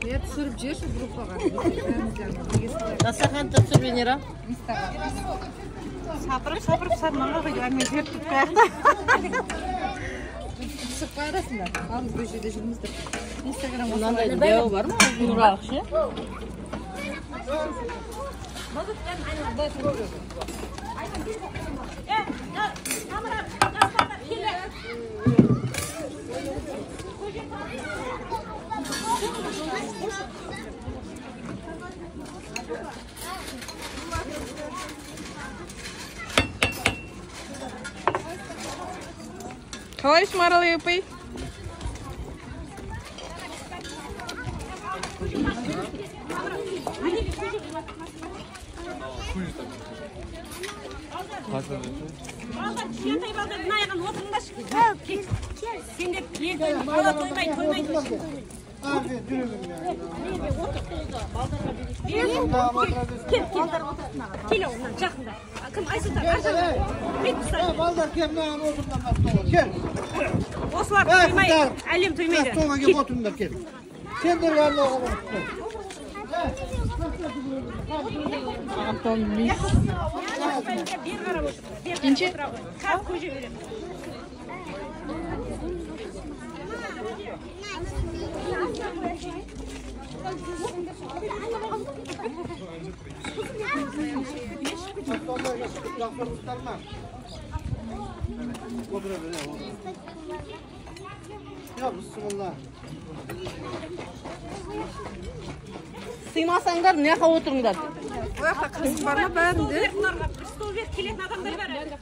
Я түсіріп жерші группаға. Дастархан түсір Венера. Сапырып сарманға қойды, мен жеп тұтып қаяқты. Түсіп қайдасыңдар? Алыңыз көшеде жүрміздер. Инстаграмға Мынандай дәу бар ма? Ұзынырақ ше? Қалайсың Маралы өпей? Балдар кемнен отырдан бастауы. Кел. Осылар тоймайды, әлем тоймайды. Тоға кеп отырыңдар кел. Сендер бәрін оға Антон Мис. Кинче? Кап көже берем. Сыймасаңдар, не яқа отырыңдар? Ояқта қыз бар ма бәрінде? Стол бер, келетін адамдар бар.